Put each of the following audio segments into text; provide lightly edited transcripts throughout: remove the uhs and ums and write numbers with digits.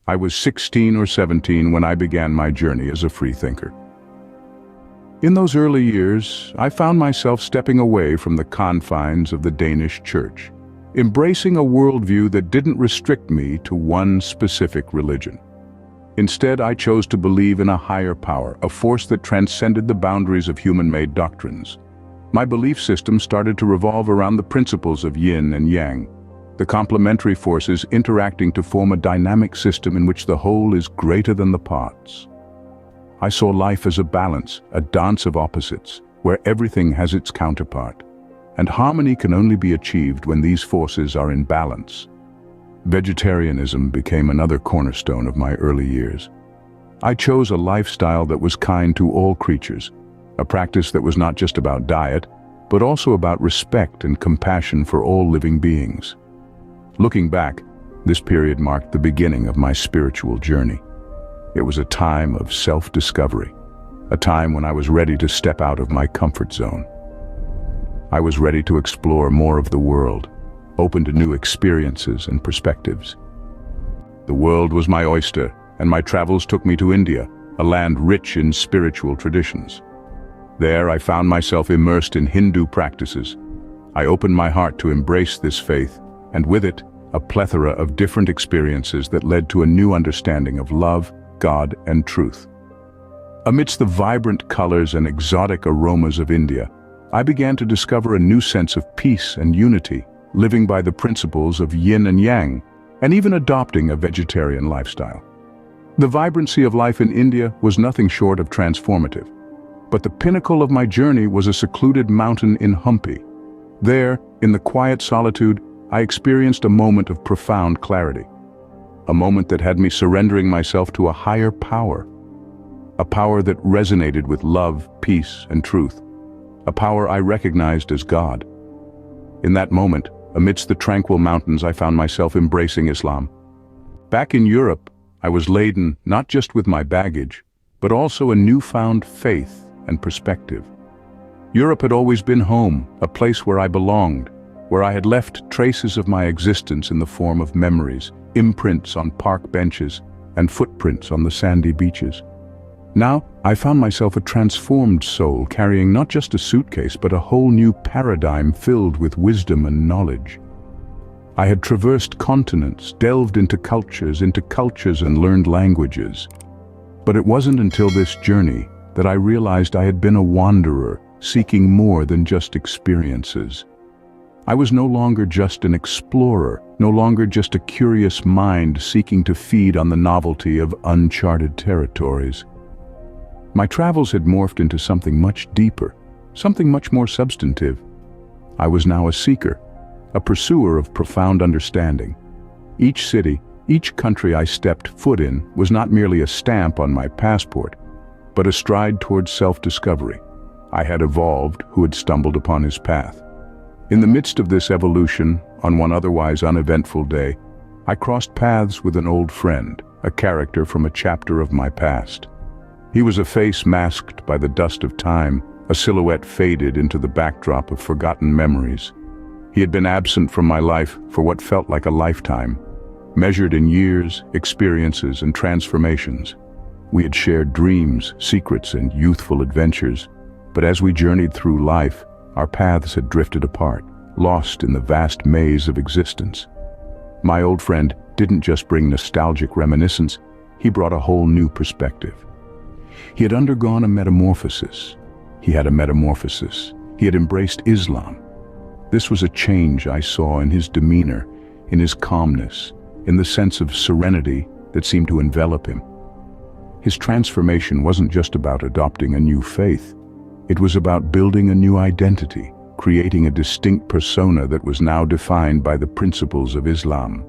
I was 16 or 17 when I began my journey as a free thinker. In those early years, I found myself stepping away from the confines of the Danish church, embracing a worldview that didn't restrict me to one specific religion. Instead, I chose to believe in a higher power, a force that transcended the boundaries of human-made doctrines. My belief system started to revolve around the principles of yin and yang, the complementary forces interacting to form a dynamic system in which the whole is greater than the parts. I saw life as a balance, a dance of opposites, where everything has its counterpart, and harmony can only be achieved when these forces are in balance. Vegetarianism became another cornerstone of my early years. I chose a lifestyle that was kind to all creatures, a practice that was not just about diet, but also about respect and compassion for all living beings. Looking back, this period marked the beginning of my spiritual journey. It was a time of self-discovery, a time when I was ready to step out of my comfort zone. I was ready to explore more of the world, open to new experiences and perspectives. The world was my oyster, and my travels took me to India, a land rich in spiritual traditions. There I found myself immersed in Hindu practices. I opened my heart to embrace this faith, and with it, a plethora of different experiences that led to a new understanding of love, God, and truth. Amidst the vibrant colors and exotic aromas of India, I began to discover a new sense of peace and unity, living by the principles of yin and yang, and even adopting a vegetarian lifestyle. The vibrancy of life in India was nothing short of transformative, but the pinnacle of my journey was a secluded mountain in Hampi. There, in the quiet solitude, I experienced a moment of profound clarity, a moment that had me surrendering myself to a higher power, a power that resonated with love, peace, and truth, a power I recognized as God. In that moment, amidst the tranquil mountains, I found myself embracing Islam. Back in Europe, I was laden not just with my baggage, but also a newfound faith and perspective. Europe had always been home, a place where I belonged, where I had left traces of my existence in the form of memories, imprints on park benches, and footprints on the sandy beaches. Now, I found myself a transformed soul carrying not just a suitcase, but a whole new paradigm filled with wisdom and knowledge. I had traversed continents, delved into cultures and learned languages. But it wasn't until this journey that I realized I had been a wanderer, seeking more than just experiences. I was no longer just an explorer, no longer just a curious mind seeking to feed on the novelty of uncharted territories. My travels had morphed into something much deeper, something much more substantive. I was now a seeker, a pursuer of profound understanding. Each city, each country I stepped foot in was not merely a stamp on my passport, but a stride towards self-discovery. I had evolved who had stumbled upon his path. In the midst of this evolution, on one otherwise uneventful day, I crossed paths with an old friend, a character from a chapter of my past. He was a face masked by the dust of time, a silhouette faded into the backdrop of forgotten memories. He had been absent from my life for what felt like a lifetime, measured in years, experiences, and transformations. We had shared dreams, secrets, and youthful adventures, but as we journeyed through life, our paths had drifted apart, lost in the vast maze of existence. My old friend didn't just bring nostalgic reminiscence, he brought a whole new perspective. He had undergone a metamorphosis. He had embraced Islam. This was a change I saw in his demeanor, in his calmness, in the sense of serenity that seemed to envelop him. His transformation wasn't just about adopting a new faith. It was about building a new identity, creating a distinct persona that was now defined by the principles of Islam.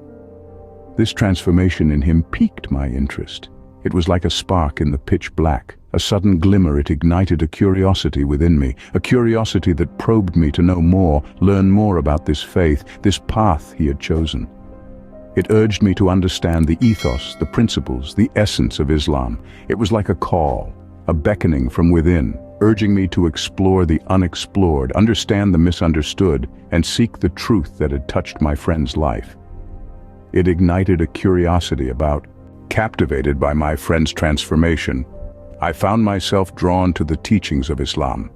This transformation in him piqued my interest. It was like a spark in the pitch black, a sudden glimmer. It ignited a curiosity within me, a curiosity that probed me to know more, learn more about this faith, this path he had chosen. It urged me to understand the ethos, the principles, the essence of Islam. It was like a call, a beckoning from within, urging me to explore the unexplored, understand the misunderstood, and seek the truth that had touched my friend's life. It ignited a curiosity about Captivated by my friend's transformation, I found myself drawn to the teachings of Islam.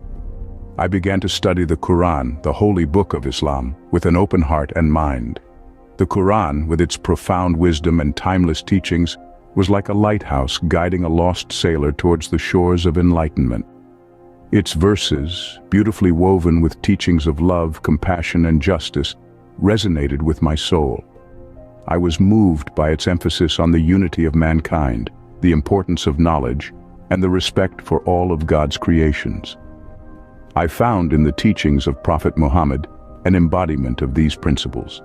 I began to study the Quran, the holy book of Islam, with an open heart and mind. The Quran, with its profound wisdom and timeless teachings, was like a lighthouse guiding a lost sailor towards the shores of enlightenment. Its verses, beautifully woven with teachings of love, compassion, and justice, resonated with my soul. I was moved by its emphasis on the unity of mankind, the importance of knowledge, and the respect for all of God's creations. I found in the teachings of Prophet Muhammad an embodiment of these principles.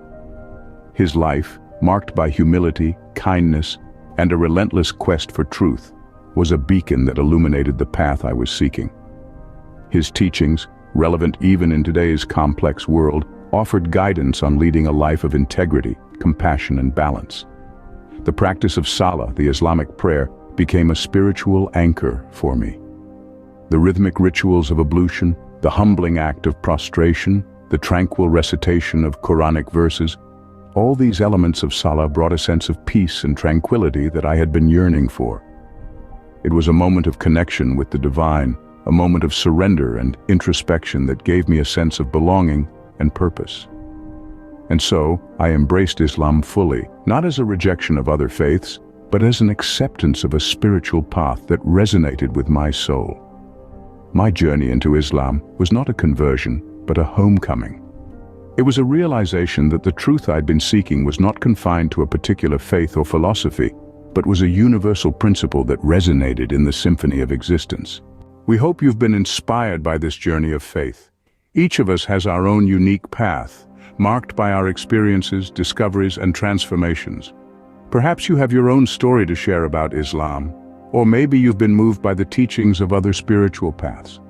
His life, marked by humility, kindness, and a relentless quest for truth, was a beacon that illuminated the path I was seeking. His teachings, relevant even in today's complex world, offered guidance on leading a life of integrity, compassion, and balance. The practice of Salah, the Islamic prayer, became a spiritual anchor for me. The rhythmic rituals of ablution, the humbling act of prostration, the tranquil recitation of Quranic verses, all these elements of Salah brought a sense of peace and tranquility that I had been yearning for. It was a moment of connection with the divine, a moment of surrender and introspection that gave me a sense of belonging and purpose. And so, I embraced Islam fully, not as a rejection of other faiths, but as an acceptance of a spiritual path that resonated with my soul. My journey into Islam was not a conversion, but a homecoming. It was a realization that the truth I'd been seeking was not confined to a particular faith or philosophy, but was a universal principle that resonated in the symphony of existence. We hope you've been inspired by this journey of faith. Each of us has our own unique path, marked by our experiences, discoveries, and transformations. Perhaps you have your own story to share about Islam, or maybe you've been moved by the teachings of other spiritual paths.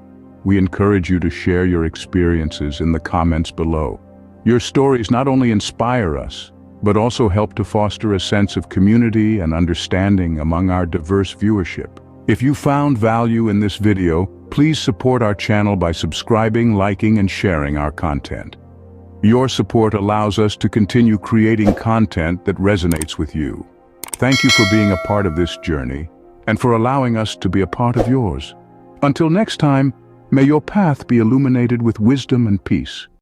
We encourage you to share your experiences in the comments below. Your stories not only inspire us, but also help to foster a sense of community and understanding among our diverse viewership. If you found value in this video, please support our channel by subscribing, liking, and sharing our content. Your support allows us to continue creating content that resonates with you. Thank you for being a part of this journey, and for allowing us to be a part of yours. Until next time, may your path be illuminated with wisdom and peace.